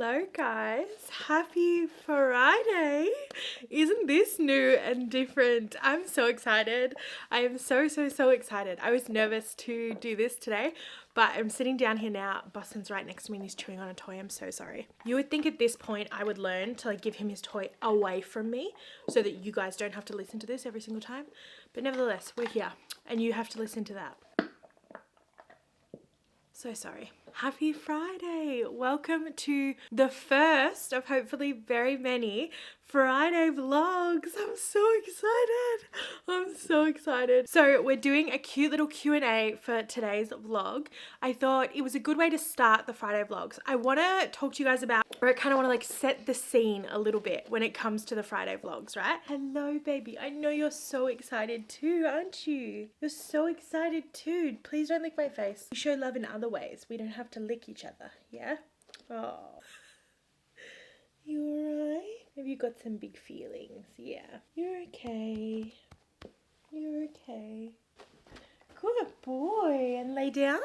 Hello guys, happy Friday. Isn't this new and different? I'm so excited. I am so excited. I was nervous to do this today, but I'm sitting down here now. Boston's right next to me and he's chewing on a toy. I'm so sorry. You would think at this point I would learn to give him his toy away from me so that you guys don't have to listen to this every single time. But nevertheless, we're here and you have to listen to that. So sorry. Happy Friday. Welcome to the first of hopefully very many Friday vlogs. I'm so excited. So we're doing a cute little Q&A for today's vlog. I thought it was a good way to start the Friday vlogs. I want to talk to you guys about, or I kind of want to set the scene a little bit when it comes to the Friday vlogs, right? Hello baby. I know you're so excited too, aren't you? You're so excited too. Please don't lick my face. We show love in other ways. We don't have to lick each other, yeah? Oh. You alright? Have you got some big feelings? Yeah. You're okay. You're okay. Good boy. And lay down.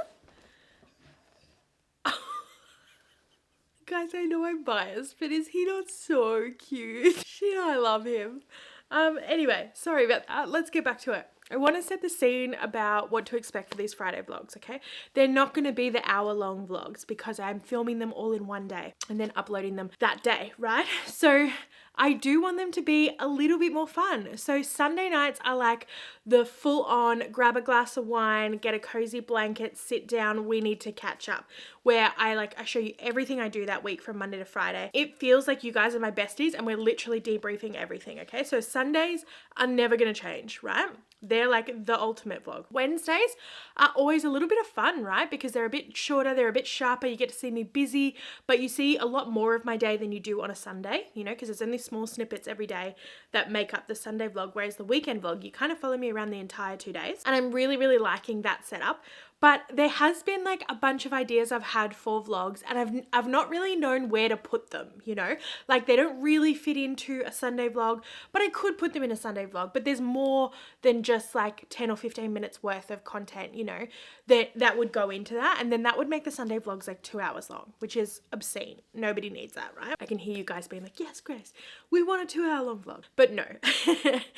Guys, I know I'm biased, but is he not so cute? Shit, I love him. Anyway, sorry about that. Let's get back to it. I want to set the scene about what to expect for these Friday vlogs, okay? They're not going to be the hour-long vlogs because I'm filming them all in one day and then uploading them that day, right? So I do want them to be a little bit more fun. So Sunday nights are like the full-on grab a glass of wine, get a cozy blanket, sit down, we need to catch up, where I show you everything I do that week from Monday to Friday. It feels like you guys are my besties and we're literally debriefing everything, okay? So Sundays are never going to change, right? They're like the ultimate vlog. Wednesdays are always a little bit of fun, right? Because they're a bit shorter, they're a bit sharper, you get to see me busy, but you see a lot more of my day than you do on a Sunday, you know, because there's only small snippets every day that make up the Sunday vlog, whereas the weekend vlog, you kind of follow me around the entire 2 days. And I'm really liking that setup. But there has been like a bunch of ideas I've had for vlogs and I've not really known where to put them, you know? Like they don't really fit into a Sunday vlog, but I could put them in a Sunday vlog, but there's more than just like 10 or 15 minutes worth of content, you know, that would go into that. And then that would make the Sunday vlogs like 2 hours long, which is obscene. Nobody needs that, right? I can hear you guys being like, yes, Grace, we want a 2 hour long vlog, but no.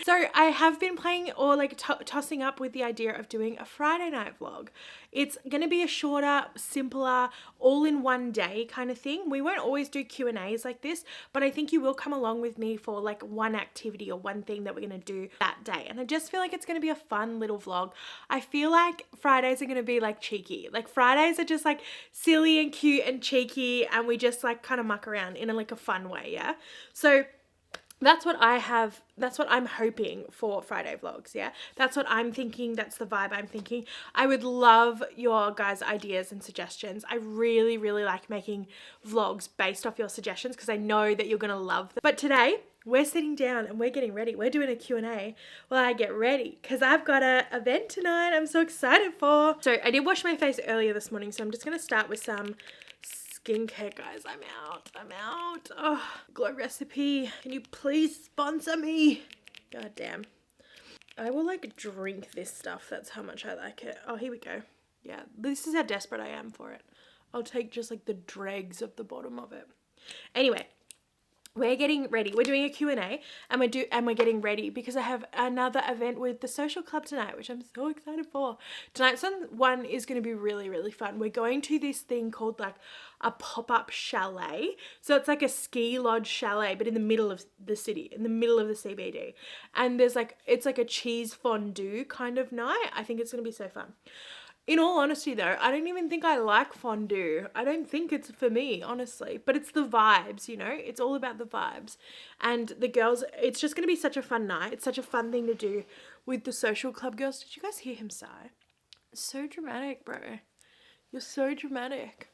So I have been playing or like tossing up with the idea of doing a Friday night vlog. It's going to be a shorter, simpler, all in one day kind of thing. We won't always do Q&As like this, but I think you will come along with me for like one activity or one thing that we're going to do that day. And I just feel like it's going to be a fun little vlog. I feel like Fridays are going to be like cheeky. Like Fridays are just like silly and cute and cheeky and we just like kind of muck around in a fun way, yeah? So that's what I'm hoping for Friday vlogs, yeah? That's what I'm thinking, that's the vibe I'm thinking. I would love your guys' ideas and suggestions. I really like making vlogs based off your suggestions because I know that you're gonna love them. But today, we're sitting down and we're getting ready. We're doing a Q&A while I get ready because I've got an event tonight I'm so excited for. So I did wash my face earlier this morning, so I'm just gonna start with some skincare, guys. I'm out. Oh, Glow Recipe, can you please sponsor me? God damn. I will like drink this stuff. That's how much I like it. Oh, here we go. Yeah, this is how desperate I am for it. I'll take just like the dregs of the bottom of it. Anyway, we're getting ready. We're doing a Q&A and we're getting ready because I have another event with the social club tonight, which I'm so excited for. Tonight's one is going to be really fun. We're going to this thing called like a pop-up chalet. So it's like a ski lodge chalet, but in the middle of the city, in the middle of the CBD. And there's like, it's like a cheese fondue kind of night. I think it's going to be so fun. In all honesty though, I don't even think I like fondue. I don't think it's for me, honestly. But it's the vibes, you know? It's all about the vibes. And the girls, it's just going to be such a fun night. It's such a fun thing to do with the social club girls. Did you guys hear him sigh? So dramatic, bro. You're so dramatic.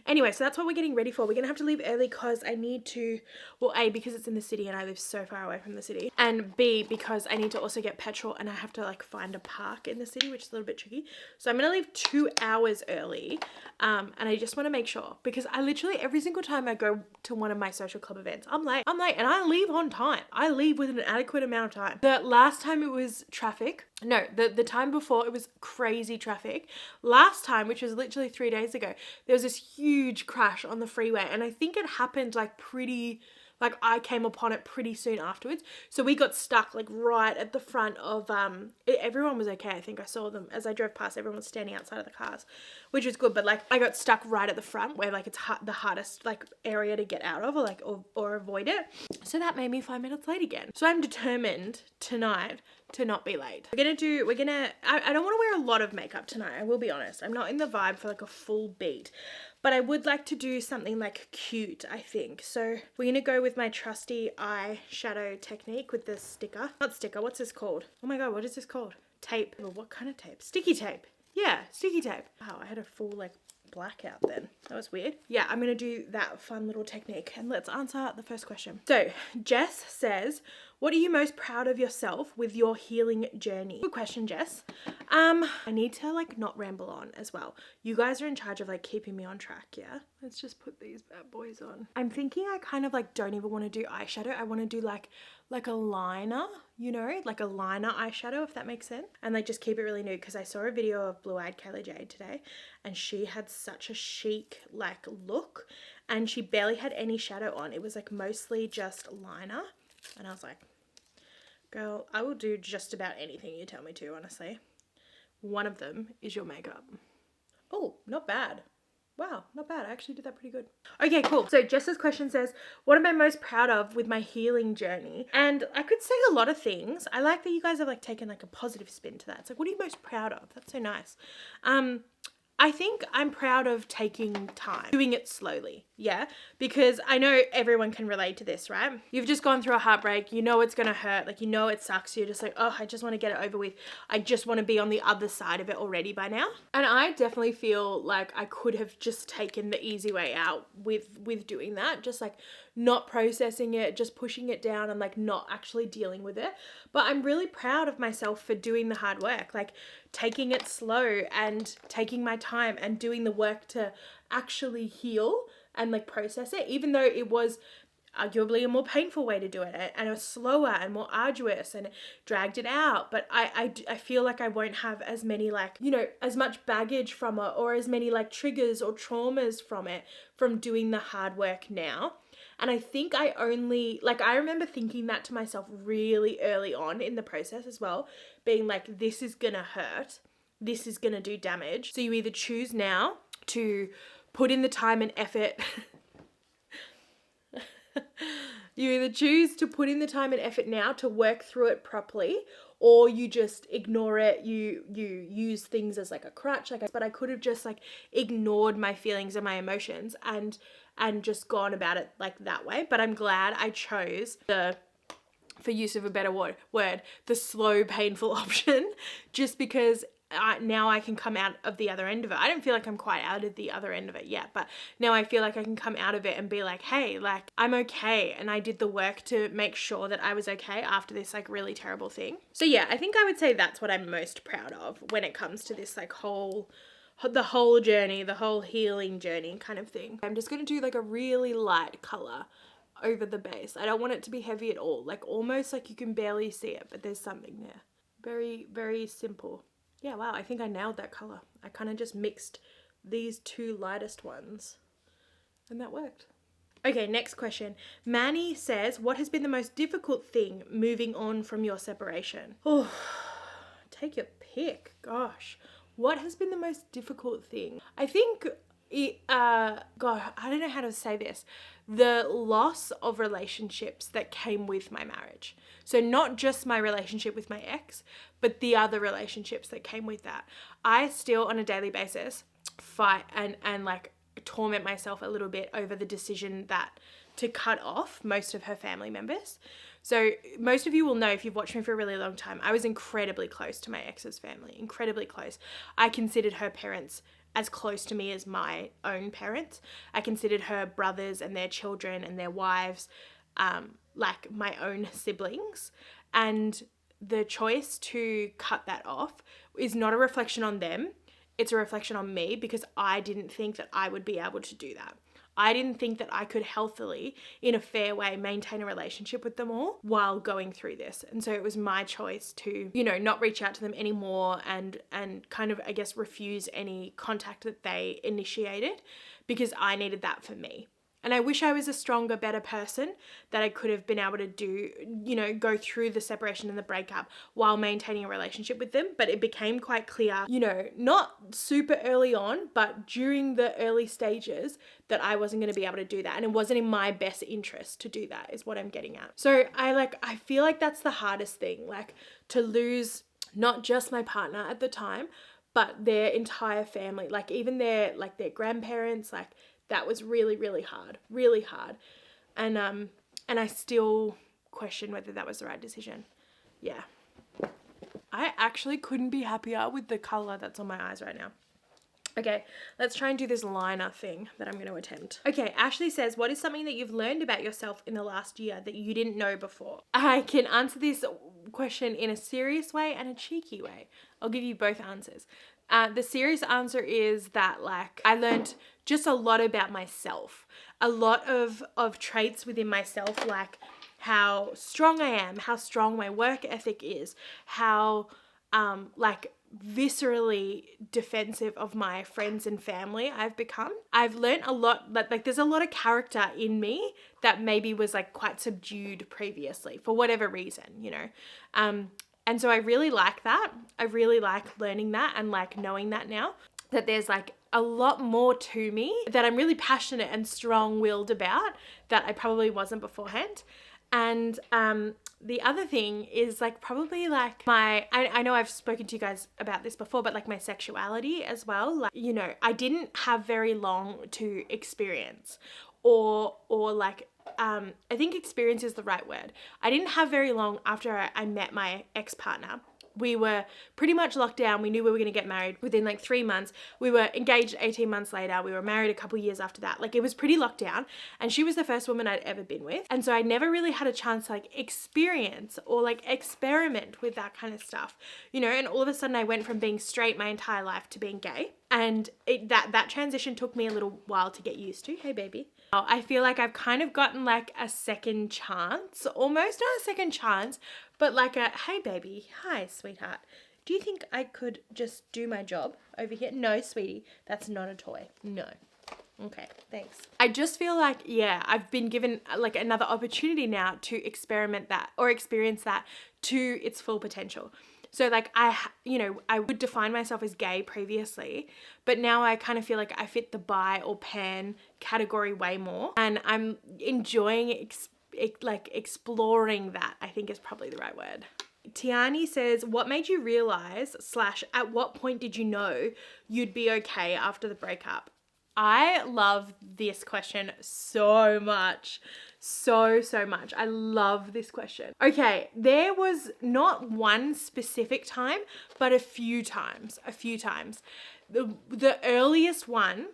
Anyway, so that's what we're getting ready for. We're going to have to leave early because I need to, well, A, because it's in the city and I live so far away from the city. And B, because I need to also get petrol and I have to like find a park in the city, which is a little bit tricky. So I'm going to leave 2 hours early. And I just want to make sure because I literally, every single time I go to one of my social club events, I'm late and I leave on time. I leave with an adequate amount of time. The last time it was traffic. No, the time before it was crazy traffic. Last time, which was literally 3 days ago, there was this huge crash on the freeway, and I think it happened like I came upon it pretty soon afterwards. So we got stuck like right at the front of, everyone was okay. I think I saw them as I drove past, everyone was standing outside of the cars, which was good. But like I got stuck right at the front where like it's the hardest like area to get out of or avoid it. So that made me 5 minutes late again. So I'm determined tonight to not be late. I don't want to wear a lot of makeup tonight. I will be honest. I'm not in the vibe for like a full beat. But I would like to do something like cute, I think. So we're going to go with my trusty eyeshadow technique with the sticker. Not sticker, what's this called? Oh my God, what is this called? Tape. Well, what kind of tape? Sticky tape. Yeah, sticky tape. Wow, I had a full like blackout then. That was weird. Yeah, I'm going to do that fun little technique. And let's answer the first question. So Jess says, what are you most proud of yourself with your healing journey? Good question, Jess. I need to like not ramble on as well. You guys are in charge of like keeping me on track, yeah? Let's just put these bad boys on. I'm thinking I kind of like don't even want to do eyeshadow. I want to do like a liner, you know, like a liner eyeshadow, if that makes sense. And like just keep it really nude, because I saw a video of Blue-Eyed Kayla Jade today and she had such a chic like look and she barely had any shadow on. It was like mostly just liner. And I was like, girl, I will do just about anything you tell me to, honestly. One of them is your makeup. Oh, not bad. Wow, not bad. I actually did that pretty good. Okay, cool. So Jess's question says, what am I most proud of with my healing journey? And I could say a lot of things. I like that you guys have like taken like a positive spin to that. It's like, what are you most proud of? That's so nice. I think I'm proud of taking time, doing it slowly, yeah? Because I know everyone can relate to this, right? You've just gone through a heartbreak, you know it's gonna hurt, like you know it sucks, you're just like, oh, I just wanna get it over with. I just wanna be on the other side of it already by now. And I definitely feel like I could have just taken the easy way out with doing that, just like not processing it, just pushing it down and like not actually dealing with it. But I'm really proud of myself for doing the hard work, like taking it slow and taking my time and doing the work to actually heal and like process it, even though it was arguably a more painful way to do it and a slower and more arduous and dragged it out. But I feel like I won't have as many like, you know, as much baggage from it or as many like triggers or traumas from it from doing the hard work now. And I think I remember thinking that to myself really early on in the process as well, being like, this is gonna hurt, this is gonna do damage. So you either choose now to put in the time and effort you either choose to put in the time and effort now to work through it properly, or you just ignore it, you use things as like a crutch, but I could have just like ignored my feelings and my emotions and just gone about it like that way. But I'm glad I chose for use of a better word, the slow, painful option, just because now I can come out of the other end of it. I don't feel like I'm quite out of the other end of it yet, but now I feel like I can come out of it and be like, hey, like I'm okay. And I did the work to make sure that I was okay after this like really terrible thing. So yeah, I think I would say that's what I'm most proud of when it comes to this like the whole journey, the whole healing journey kind of thing. I'm just going to do like a really light color over the base. I don't want it to be heavy at all, like almost like you can barely see it, but there's something there. Very, very simple. Yeah, wow, I think I nailed that color. I kind of just mixed these two lightest ones and that worked. Okay, next question. Manny says, what has been the most difficult thing moving on from your separation? Oh, take your pick. Gosh, what has been the most difficult thing? I think God, I don't know how to say this. The loss of relationships that came with my marriage. So not just my relationship with my ex, but the other relationships that came with that. I still on a daily basis fight and like torment myself a little bit over the decision that to cut off most of her family members. So most of you will know if you've watched me for a really long time, I was incredibly close to my ex's family, incredibly close. I considered her parents as close to me as my own parents. I considered her brothers and their children and their wives like my own siblings. And the choice to cut that off is not a reflection on them. It's a reflection on me because I didn't think that I would be able to do that. I didn't think that I could healthily, in a fair way, maintain a relationship with them all while going through this. And so it was my choice to, you know, not reach out to them anymore and kind of, I guess, refuse any contact that they initiated because I needed that for me. And I wish I was a stronger, better person that I could have been able to do, you know, go through the separation and the breakup while maintaining a relationship with them. But it became quite clear, you know, not super early on, but during the early stages, that I wasn't going to be able to do that. And it wasn't in my best interest to do that, is what I'm getting at. So I feel like that's the hardest thing, like to lose not just my partner at the time, but their entire family, like even their grandparents, like that was really, really hard. And I still question whether that was the right decision. Yeah. I actually couldn't be happier with the color that's on my eyes right now. Okay, let's try and do this liner thing that I'm going to attempt. Okay, Ashley says, what is something that you've learned about yourself in the last year that you didn't know before? I can answer this question in a serious way and a cheeky way. I'll give you both answers. The serious answer is that, like, I learned just a lot about myself. A lot of traits within myself, like how strong I am, how strong my work ethic is, how, like, viscerally defensive of my friends and family I've become. I've learned a lot, like there's a lot of character in me that maybe was like quite subdued previously for whatever reason, you know. And so I really like that. I really like learning that and like knowing that now, that there's like a lot more to me that I'm really passionate and strong-willed about that I probably wasn't beforehand. And the other thing is like probably like I know I've spoken to you guys about this before, but like my sexuality as well. Like, you know, I didn't have very long to experience or like, I think experience is the right word. I didn't have very long after I met my ex-partner. We were pretty much locked down. We knew we were going to get married within like 3 months. We were engaged 18 months later. We were married a couple years after that. Like, it was pretty locked down. And she was the first woman I'd ever been with. And so I never really had a chance to like experience or like experiment with that kind of stuff, you know. And all of a sudden I went from being straight my entire life to being gay. And that transition took me a little while to get used to. Hey, baby. I feel like I've kind of gotten like a second chance, almost not a second chance, but like a, hey, baby, hi, sweetheart. Do you think I could just do my job over here? No, sweetie, that's not a toy. No. Okay, thanks. I just feel like, yeah, I've been given like another opportunity now to experiment that or experience that to its full potential. So like you know, I would define myself as gay previously, but now I kind of feel like I fit the bi or pan category way more, and I'm enjoying exploring that, I think is probably the right word. Tiani says, what made you realize / at what point did you know you'd be okay after the breakup? I love this question so much. So much. I love this question. Okay, there was not one specific time, but a few times. The earliest one,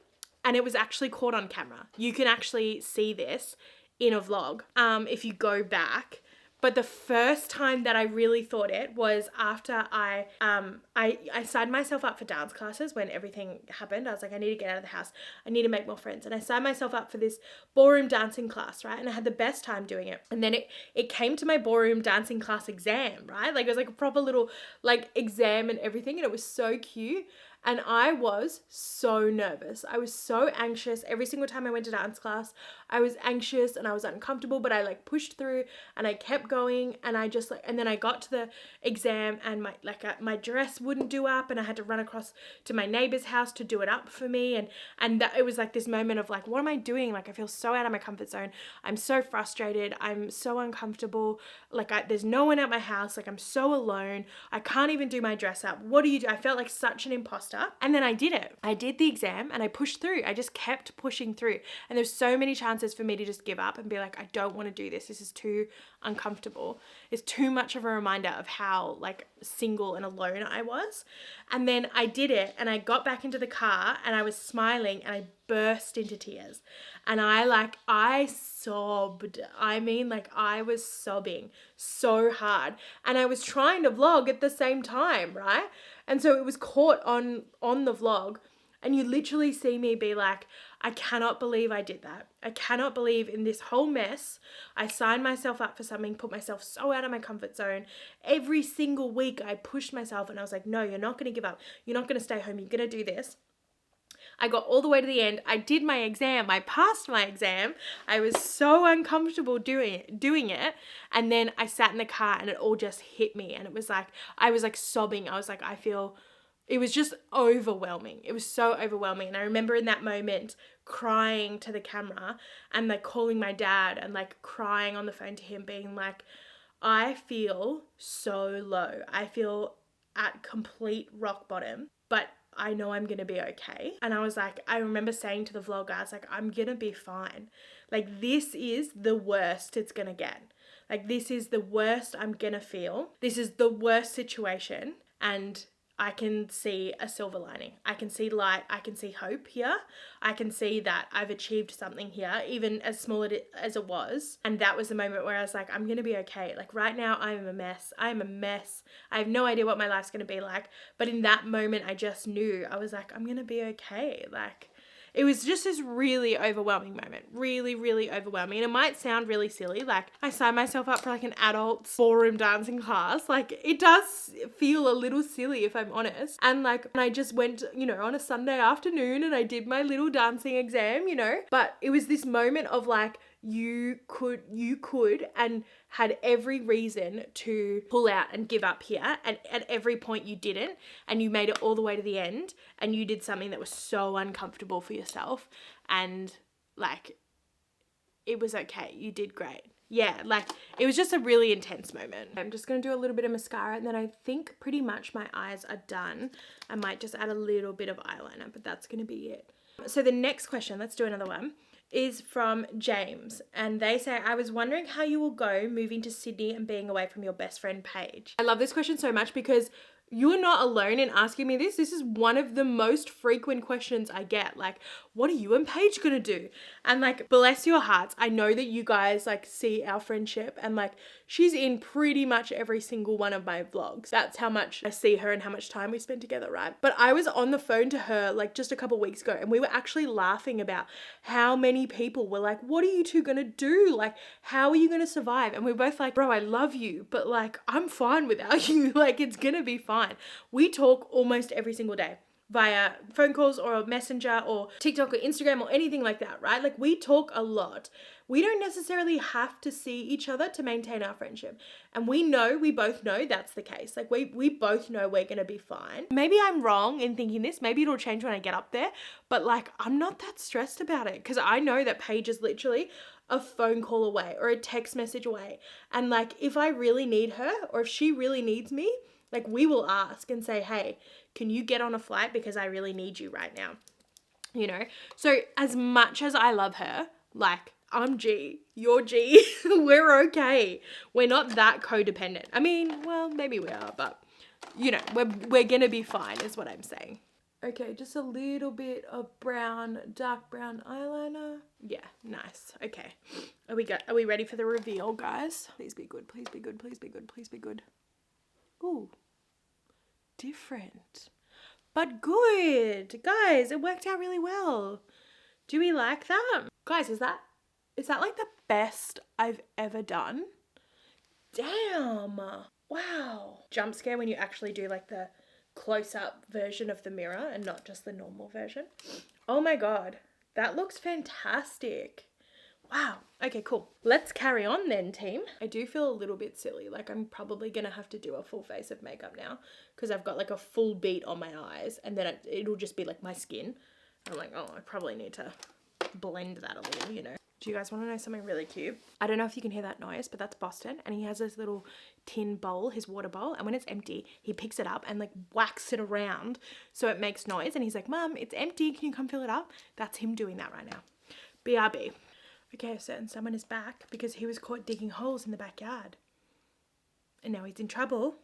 and it was actually caught on camera. You can actually see this in a vlog if you go back. But the first time that I really thought it was after I signed myself up for dance classes when everything happened. I was like, I need to get out of the house. I need to make more friends. And I signed myself up for this ballroom dancing class, right? And I had the best time doing it. And then it came to my ballroom dancing class exam, right? Like, it was like a proper little like exam and everything. And it was so cute. And I was so nervous. I was so anxious. Every single time I went to dance class, I was anxious and I was uncomfortable, but I like pushed through and I kept going, and I just like, and then I got to the exam and my dress wouldn't do up, and I had to run across to my neighbor's house to do it up for me. And that it was like this moment of like, what am I doing? Like, I feel so out of my comfort zone. I'm so frustrated. I'm so uncomfortable. Like, there's no one at my house. Like, I'm so alone. I can't even do my dress up. What do you do? I felt like such an imposter. And then I did it. I did the exam and I pushed through. I just kept pushing through. And there's so many chances for me to just give up and be like, I don't want to do this. This is too uncomfortable. It's too much of a reminder of how like single and alone I was. And then I did it, and I got back into the car and I was smiling and I burst into tears. And I sobbed. I mean, like, I was sobbing so hard, and I was trying to vlog at the same time, right? And so it was caught on the vlog, and you literally see me be like, I cannot believe I did that. I cannot believe in this whole mess, I signed myself up for something, put myself so out of my comfort zone. Every single week I pushed myself, and I was like, no, you're not going to give up. You're not going to stay home. You're going to do this. I got all the way to the end. I did my exam. I passed my exam. I was so uncomfortable doing it. And then I sat in the car and it all just hit me. And it was like, I was like sobbing. I was like, it was just overwhelming. It was so overwhelming. And I remember in that moment crying to the camera and like calling my dad and like crying on the phone to him, being like, I feel so low. I feel at complete rock bottom, but I know I'm going to be okay. And I was like, I remember saying to the vlog, guys, like, I'm going to be fine. Like, this is the worst it's going to get. Like, this is the worst I'm going to feel. This is the worst situation. And I can see a silver lining. I can see light. I can see hope here. I can see that I've achieved something here, even as small as it was. And that was the moment where I was like, I'm going to be okay. Like right now, I am a mess. I am a mess. I have no idea what my life's going to be like. But in that moment, I just knew. I was like, I'm going to be okay. Like, it was just this really overwhelming moment. Really, really overwhelming. And it might sound really silly. Like, I signed myself up for like an adult ballroom dancing class. Like, it does feel a little silly if I'm honest. And like, I just went, on a Sunday afternoon and I did my little dancing exam, But it was this moment of like, you could and had every reason to pull out and give up here, and at every point you didn't, and you made it all the way to the end, and you did something that was so uncomfortable for yourself, and like it was okay. You did great. Yeah, like it was just a really intense moment. I'm just going to do a little bit of mascara and then I think pretty much my eyes are done. I might just add a little bit of eyeliner, but that's going to be it. So the next question, let's do another one, is from James, and they say, I was wondering how you will go moving to Sydney and being away from your best friend Paige. I love this question so much because you're not alone in asking me this. This is one of the most frequent questions I get. Like, what are you and Paige gonna do? And like, bless your hearts, I know that you guys like see our friendship and like she's in pretty much every single one of my vlogs. That's how much I see her and how much time we spend together, right? But I was on the phone to her like just a couple weeks ago and we were actually laughing about how many people were like, what are you two gonna do? Like, how are you gonna survive? And we were both like, bro, I love you, but like, I'm fine without you. Like, it's gonna be fine. We talk almost every single day via phone calls or Messenger or TikTok or Instagram or anything like that, right? Like we talk a lot. We don't necessarily have to see each other to maintain our friendship. And we both know that's the case. Like we both know we're going to be fine. Maybe I'm wrong in thinking this. Maybe it'll change when I get up there. But like, I'm not that stressed about it because I know that Paige is literally a phone call away or a text message away. And like, if I really need her or if she really needs me, like we will ask and say, hey, can you get on a flight because I really need you right now? So as much as I love her, like I'm G, you're G, we're okay. We're not that codependent. I mean, well, maybe we are, but we're gonna be fine is what I'm saying. Okay, just a little bit of dark brown eyeliner. Yeah, nice. Okay. Are we ready for the reveal, guys? Please be good, please be good, please be good, please be good. Ooh, different, but good. Guys, it worked out really well. Do we like that? Guys, is that like the best I've ever done? Damn. Wow. Jump scare when you actually do like the close-up version of the mirror and not just the normal version. Oh my God, that looks fantastic. Wow. Okay, cool. Let's carry on then, team. I do feel a little bit silly. Like I'm probably going to have to do a full face of makeup now because I've got like a full beat on my eyes and then it'll just be like my skin. I'm like, oh, I probably need to blend that a little, Do you guys want to know something really cute? I don't know if you can hear that noise, but that's Boston. And he has this little tin bowl, his water bowl. And when it's empty, he picks it up and like whacks it around so it makes noise. And he's like, Mum, it's empty. Can you come fill it up? That's him doing that right now. BRB. Okay, so someone is back because he was caught digging holes in the backyard. And now he's in trouble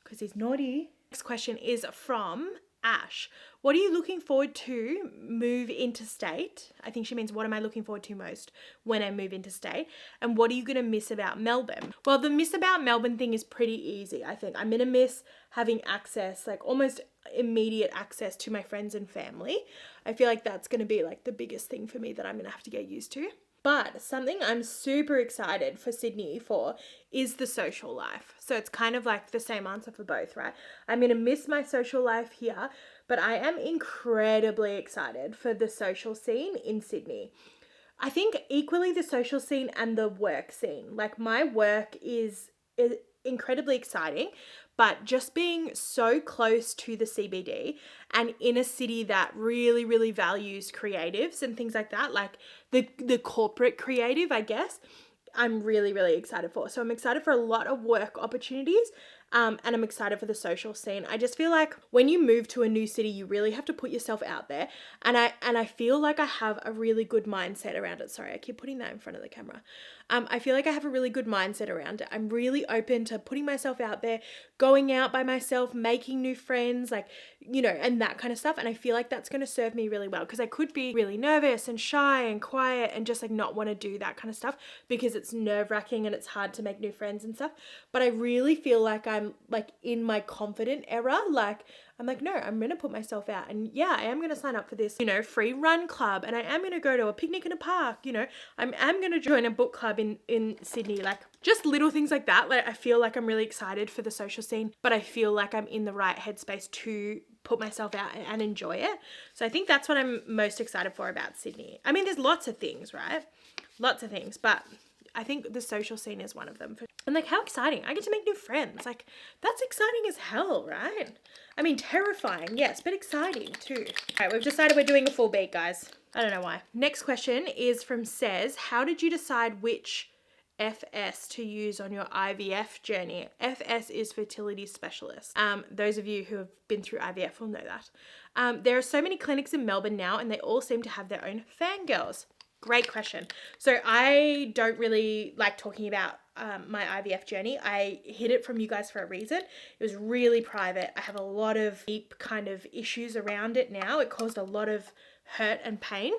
because he's naughty. Next question is from Ash. What are you looking forward to move interstate? I think she means what am I looking forward to most when I move interstate? And what are you going to miss about Melbourne? Well, the miss about Melbourne thing is pretty easy, I think. I'm going to miss having access, like almost immediate access to my friends and family. I feel like that's going to be like the biggest thing for me that I'm going to have to get used to. But something I'm super excited for Sydney for is the social life. So it's kind of like the same answer for both, right? I'm going to miss my social life here, but I am incredibly excited for the social scene in Sydney. I think equally the social scene and the work scene. Like, my work is incredibly exciting, but just being so close to the CBD and in a city that really, really values creatives and things like that, like the corporate creative, I guess, I'm really, really excited for. So I'm excited for a lot of work opportunities. And I'm excited for the social scene. I just feel like when you move to a new city, you really have to put yourself out there. And I feel like I have a really good mindset around it. Sorry, I keep putting that in front of the camera. I feel like I have a really good mindset around it. I'm really open to putting myself out there, going out by myself, making new friends, like, you know, and that kind of stuff. And I feel like that's going to serve me really well, because I could be really nervous and shy and quiet and just like not want to do that kind of stuff because it's nerve-wracking and it's hard to make new friends and stuff. But I really feel like I'm like in my confident era. Like, I'm like, no, I'm going to put myself out. And yeah, I am going to sign up for this, you know, free run club. And I am going to go to a picnic in a park, you know, I am going to join a book club in Sydney. Like, just little things like that. Like, I feel like I'm really excited for the social scene, but I feel like I'm in the right headspace to put myself out and enjoy it. So I think that's what I'm most excited for about Sydney. I mean, there's lots of things, right? Lots of things, but I think the social scene is one of them. And like, how exciting. I get to make new friends. Like, that's exciting as hell, right? I mean, terrifying, yes, but exciting too. All right, we've decided we're doing a full beat, guys. I don't know why. Next question is from Says, how did you decide which FS to use on your IVF journey? FS is fertility specialist. Those of you who have been through IVF will know that. There are so many clinics in Melbourne now, and they all seem to have their own fangirls. Great question. So I don't really like talking about my IVF journey. I hid it from you guys for a reason. It was really private. I have a lot of deep kind of issues around it now. It caused a lot of hurt and pain.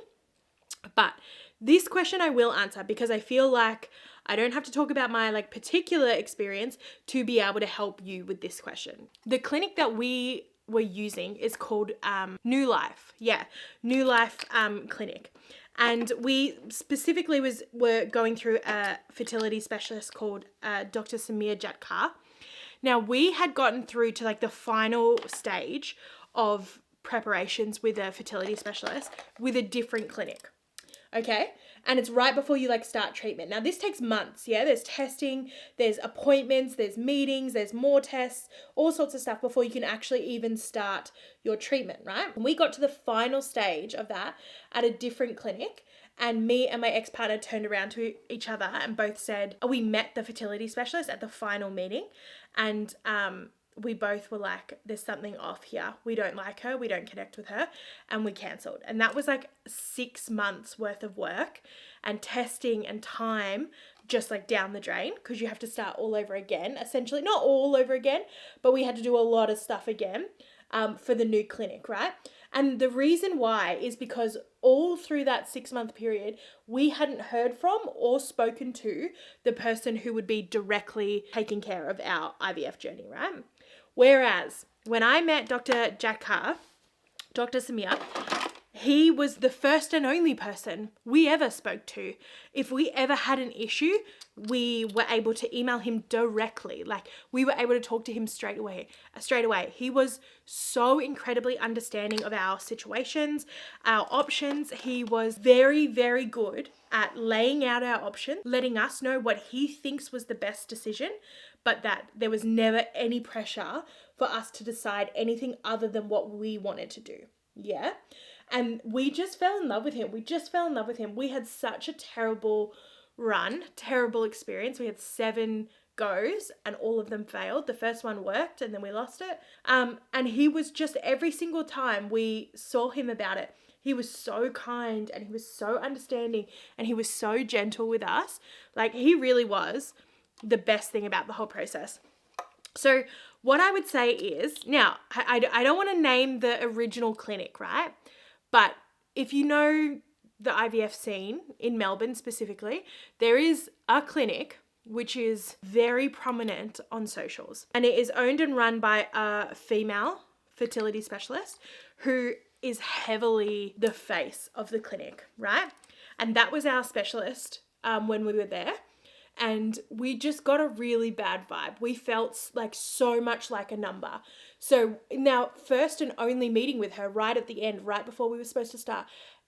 But this question I will answer, because I feel like I don't have to talk about my like particular experience to be able to help you with this question. The clinic that we were using is called New Life. Yeah, New Life Clinic. And we specifically were going through a fertility specialist called Dr. Samir Jatkar. Now, we had gotten through to like the final stage of preparations with a fertility specialist with a different clinic. Okay, and it's right before you like start treatment. Now, this takes months. Yeah, there's testing, there's appointments, there's meetings, there's more tests, all sorts of stuff before you can actually even start your treatment, right? And we got to the final stage of that at a different clinic, and me and my ex-partner turned around to each other and both said, we met the fertility specialist at the final meeting, and we both were like, there's something off here. We don't like her. We don't connect with her. And we cancelled. And that was like 6 months worth of work and testing and time just like down the drain, because you have to start all over again. Essentially, not all over again, but we had to do a lot of stuff again for the new clinic, right? And the reason why is because all through that 6-month period, we hadn't heard from or spoken to the person who would be directly taking care of our IVF journey, right? Whereas when I met Dr. Jatkar, Dr. Samir, he was the first and only person we ever spoke to. If we ever had an issue, we were able to email him directly. Like, we were able to talk to him straight away. He was so incredibly understanding of our situations, our options. He was very, very good at laying out our options, letting us know what he thinks was the best decision, but that there was never any pressure for us to decide anything other than what we wanted to do. Yeah. And we just fell in love with him. We had such a terrible experience. We had 7 goes and all of them failed. The first one worked and then we lost it. And he was just, every single time we saw him about it, he was so kind and he was so understanding and he was so gentle with us. Like, he really was the best thing about the whole process. So what I would say is, now, I don't want to name the original clinic, right? But if you know the IVF scene in Melbourne specifically, there is a clinic which is very prominent on socials. And it is owned and run by a female fertility specialist who is heavily the face of the clinic, right? And that was our specialist when we were there. and we just got a really bad vibe. We felt like so much like a number. So now, first and only meeting with her right at the end, right before we were supposed to start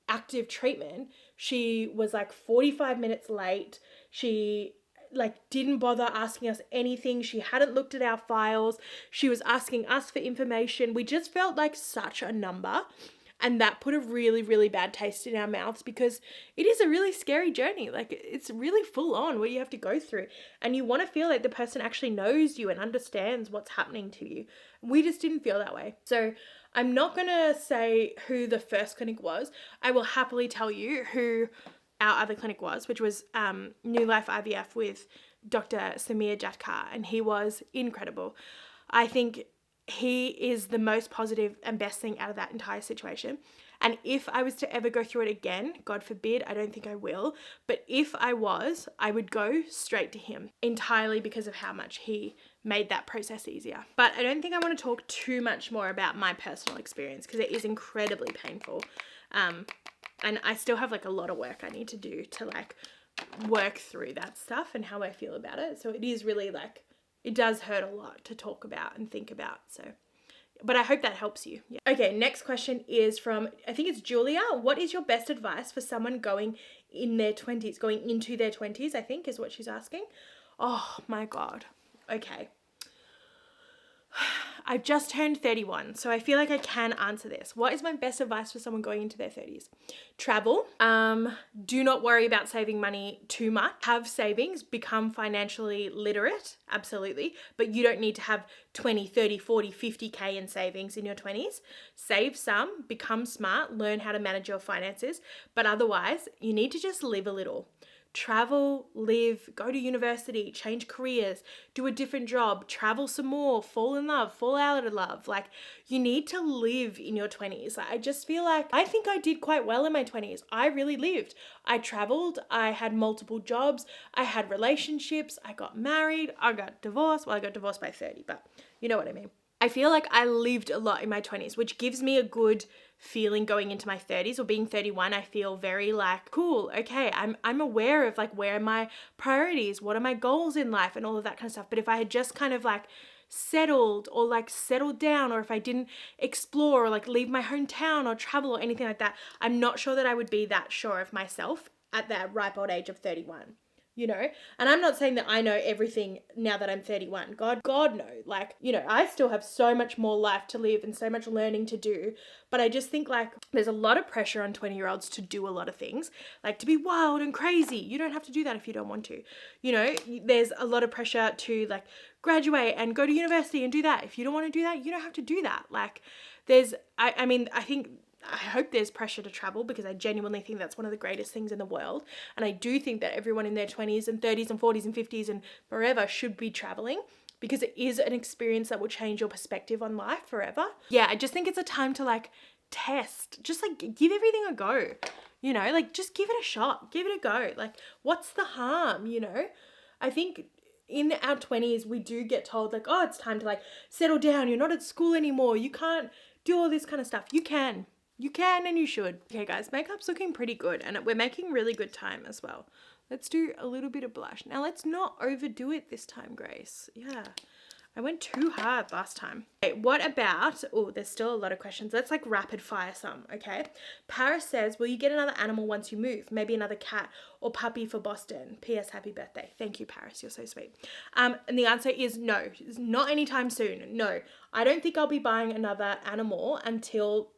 active treatment, she was like 45 minutes late. She like didn't bother asking us anything. She hadn't looked at our files. She was asking us for information. We just felt like such a number. And that put a really, really bad taste in our mouths, because it is a really scary journey. Like, it's really full on what you have to go through. And you want to feel like the person actually knows you and understands what's happening to you. We just didn't feel that way. So I'm not going to say who the first clinic was. I will happily tell you who our other clinic was, which was New Life IVF with Dr. Samir Jatkar. And he was incredible. I think he is the most positive and best thing out of that entire situation. And if I was to ever go through it again, God forbid, I don't think I will, but if I was, I would go straight to him, entirely because of how much he made that process easier. But I don't think I want to talk too much more about my personal experience, because it is incredibly painful. And I still have like a lot of work I need to do to like work through that stuff and how I feel about it. So it is really like, it does hurt a lot to talk about and think about. So, but I hope that helps you. Yeah. Okay, next question is from, I think it's Julia. What is your best advice for someone going in their 20s, going into their 20s, I think is what she's asking. Oh my God. Okay. I've just turned 31, so I feel like I can answer this. What is my best advice for someone going into their 30s? Travel. Do not worry about saving money too much. Have savings, become financially literate, absolutely, but you don't need to have 20, 30, 40, 50K in savings in your 20s. Save some, become smart, learn how to manage your finances, but otherwise, you need to just live a little. Travel, live, go to university, change careers, do a different job, travel some more, fall in love, fall out of love. Like, you need to live in your 20s. I just feel like, I think I did quite well in my 20s. I really lived. I traveled, I had multiple jobs, I had relationships, I got married, I got divorced. Well, I got divorced by 30, but you know what I mean. I feel like I lived a lot in my 20s, which gives me a good feeling going into my 30s, or being 31. I feel very like, cool, okay, I'm aware of like where are my priorities, what are my goals in life, and all of that kind of stuff. But if I had just kind of like settled down, or if I didn't explore or like leave my hometown or travel or anything like that, I'm not sure that I would be that sure of myself at that ripe old age of 31. You know, and I'm not saying that I know everything now that I'm 31. God no. Like, you know, I still have so much more life to live and so much learning to do. But I just think like there's a lot of pressure on 20-year-olds to do a lot of things, like to be wild and crazy. You don't have to do that if you don't want to. You know, there's a lot of pressure to like graduate and go to university and do that. If you don't want to do that, you don't have to do that. Like there's, I hope there's pressure to travel, because I genuinely think that's one of the greatest things in the world. And I do think that everyone in their 20s and 30s and 40s and 50s and forever should be traveling, because it is an experience that will change your perspective on life forever. Yeah, I just think it's a time to like test, just like give everything a go, you know, like just give it a shot, give it a go. Like, what's the harm, you know? I think in our 20s, we do get told like, oh, it's time to like settle down. You're not at school anymore. You can't do all this kind of stuff. You can and you should. Okay guys, makeup's looking pretty good and we're making really good time as well. Let's do a little bit of blush. Now let's not overdo it this time, Grace. Yeah, I went too hard last time. Okay, what about, oh, there's still a lot of questions. Let's like rapid fire some, okay? Paris says, will you get another animal once you move? Maybe another cat or puppy for Boston. P.S. Happy birthday. Thank you, Paris. You're so sweet. And the answer is no. It's not anytime soon. No, I don't think I'll be buying another animal until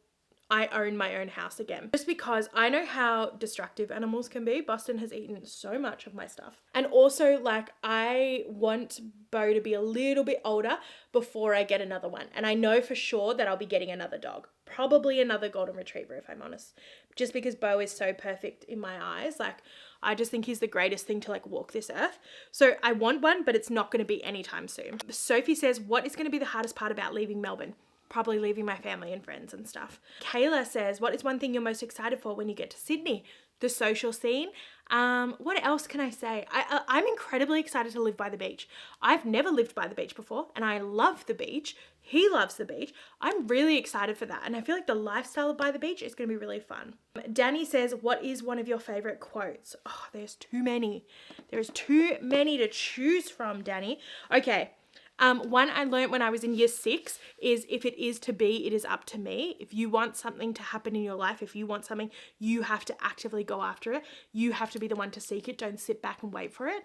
I own my own house again, just because I know how destructive animals can be. Boston has eaten so much of my stuff. And also like I want Bo to be a little bit older before I get another one. And I know for sure that I'll be getting another dog, probably another golden retriever if I'm honest, just because Bo is so perfect in my eyes. Like I just think he's the greatest thing to like walk this earth. So I want one, but it's not going to be anytime soon. Sophie says, what is going to be the hardest part about leaving Melbourne? Probably leaving my family and friends and stuff. Kayla says, what is one thing you're most excited for when you get to Sydney? The social scene. What else can I say? I'm incredibly excited to live by the beach. I've never lived by the beach before, and I love the beach. He loves the beach. I'm really excited for that, and I feel like the lifestyle by the beach is going to be really fun. Danny says, what is one of your favorite quotes? Oh, there's too many. There's too many to choose from, Danny. Okay. One I learned when I was in year 6 is, if it is to be, it is up to me. If you want something to happen in your life, if you want something, you have to actively go after it. You have to be the one to seek it. Don't sit back and wait for it.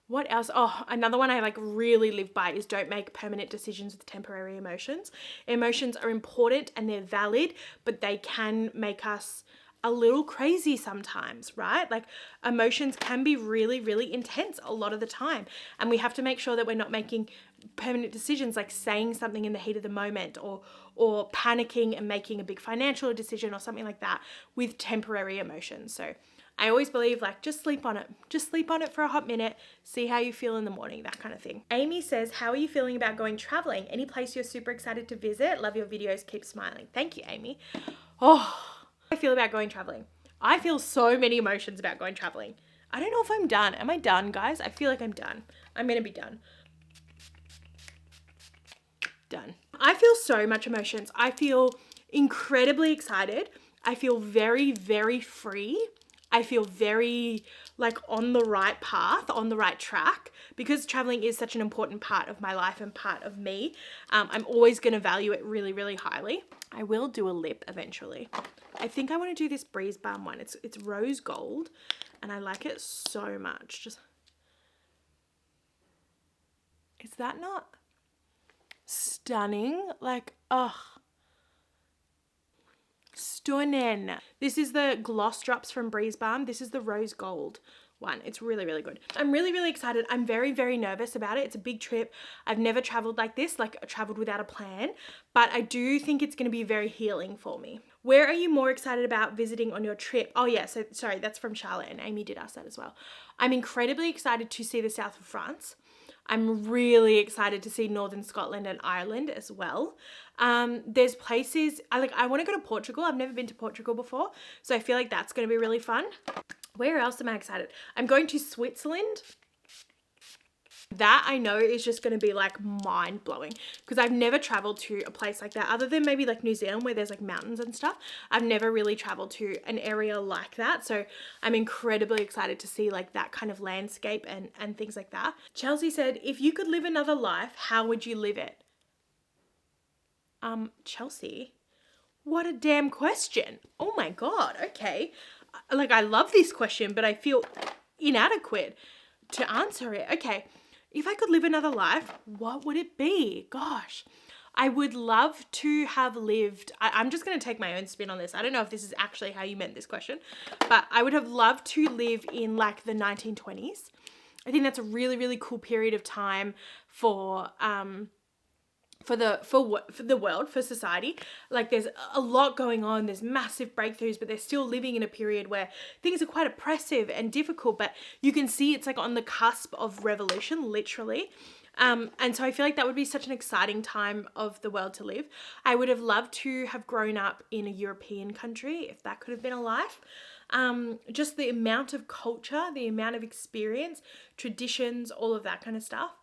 What else? Oh, another one I like really live by is, don't make permanent decisions with temporary emotions. Emotions are important and they're valid, but they can make us a little crazy sometimes, right? Like, emotions can be really, really intense a lot of the time. And we have to make sure that we're not making permanent decisions, like saying something in the heat of the moment, or panicking and making a big financial decision or something like that with temporary emotions. So I always believe, like, just sleep on it. Just sleep on it for a hot minute. See how you feel in the morning, that kind of thing. Amy says, how are you feeling about going traveling? Any place you're super excited to visit? Love your videos. Keep smiling. Thank you, Amy. Oh, I feel about going traveling. I feel so many emotions about going traveling. I don't know if I'm done. Am I done, guys? I feel like I'm done. I'm going to be done. Done. I feel so much emotions. I feel incredibly excited. I feel very, very free. I feel very like on the right path, on the right track, because traveling is such an important part of my life and part of me. I'm always going to value it really, really highly. I will do a lip eventually. I think I want to do this Breeze Balm one. It's rose gold and I like it so much. Just, is that not stunning? Like, ugh. Stunning. This is the gloss drops from Breeze Balm. This is the rose gold one. It's really, really good. I'm really, really excited. I'm very, very nervous about it. It's a big trip. I've never traveled like this, like traveled without a plan, but I do think it's going to be very healing for me. Where are you more excited about visiting on your trip? Oh yeah, so sorry, that's from Charlotte, and Amy did ask that as well. I'm incredibly excited to see the south of France. I'm really excited to see Northern Scotland and Ireland as well. There's places, I want to go to Portugal. I've never been to Portugal before, so I feel like that's going to be really fun. Where else am I excited? I'm going to Switzerland. That I know is just going to be like mind blowing, because I've never traveled to a place like that, other than maybe like New Zealand where there's like mountains and stuff. I've never really traveled to an area like that. So I'm incredibly excited to see like that kind of landscape and things like that. Chelsea said, if you could live another life, how would you live it? Chelsea, what a damn question. Oh my God. Okay. Like, I love this question, but I feel inadequate to answer it. Okay. If I could live another life, what would it be? Gosh, I would love to have lived, I'm just going to take my own spin on this. I don't know if this is actually how you meant this question, but I would have loved to live in like the 1920s. I think that's a really, really cool period of time for the world, for society. Like, there's a lot going on, there's massive breakthroughs, but they're still living in a period where things are quite oppressive and difficult, but you can see it's like on the cusp of revolution, literally. And so I feel like that would be such an exciting time of the world to live. I would have loved to have grown up in a European country, if that could have been a life. Just the amount of culture, the amount of experience, traditions, all of that kind of stuff.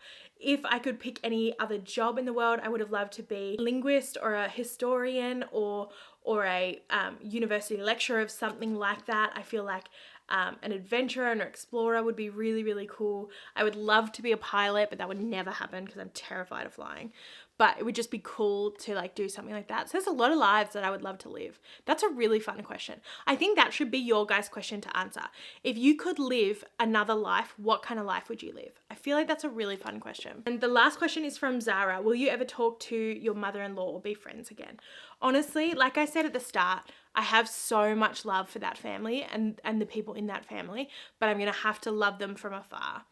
If I could pick any other job in the world, I would have loved to be a linguist or a historian or a university lecturer of something like that. I feel like an adventurer and an explorer would be really, really cool. I would love to be a pilot, but that would never happen because I'm terrified of flying. But it would just be cool to like do something like that. So there's a lot of lives that I would love to live. That's a really fun question. I think that should be your guys' question to answer. If you could live another life, what kind of life would you live? I feel like that's a really fun question. And the last question is from Zara. Will you ever talk to your mother-in-law or be friends again? Honestly, like I said at the start, I have so much love for that family and the people in that family, but I'm going to have to love them from afar.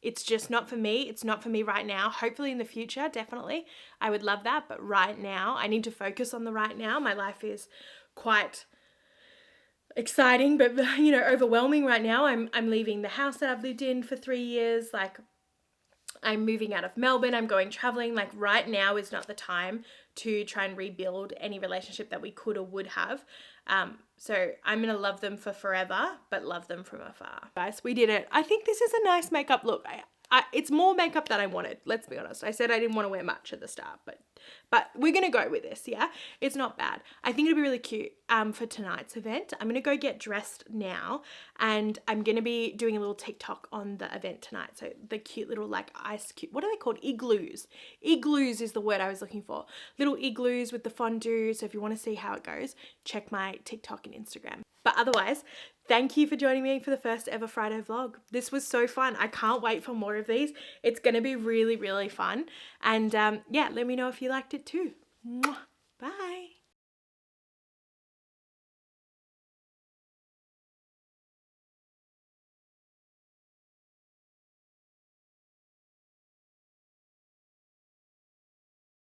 It's just not for me. It's not for me right now. Hopefully in the future, definitely, I would love that. But right now, I need to focus on the right now. My life is quite exciting, but, you know, overwhelming right now. I'm leaving the house that I've lived in for 3 years. Like, I'm moving out of Melbourne. I'm going traveling. Like, right now is not the time to try and rebuild any relationship that we could or would have. So I'm going to love them for forever, but love them from afar. Guys, we did it. I think this is a nice makeup look. It's more makeup than I wanted, let's be honest. I said I didn't want to wear much at the start, but we're going to go with this, yeah? It's not bad. I think it'll be really cute for tonight's event. I'm going to go get dressed now, and I'm going to be doing a little TikTok on the event tonight. So the cute little like ice cube, what are they called? Igloos. Igloos is the word I was looking for. Little igloos with the fondue. So if you want to see how it goes, check my TikTok and Instagram. But otherwise, thank you for joining me for the first ever Friday vlog. This was so fun. I can't wait for more of these. It's going to be really, really fun. And yeah, let me know if you liked it too. Mwah. Bye.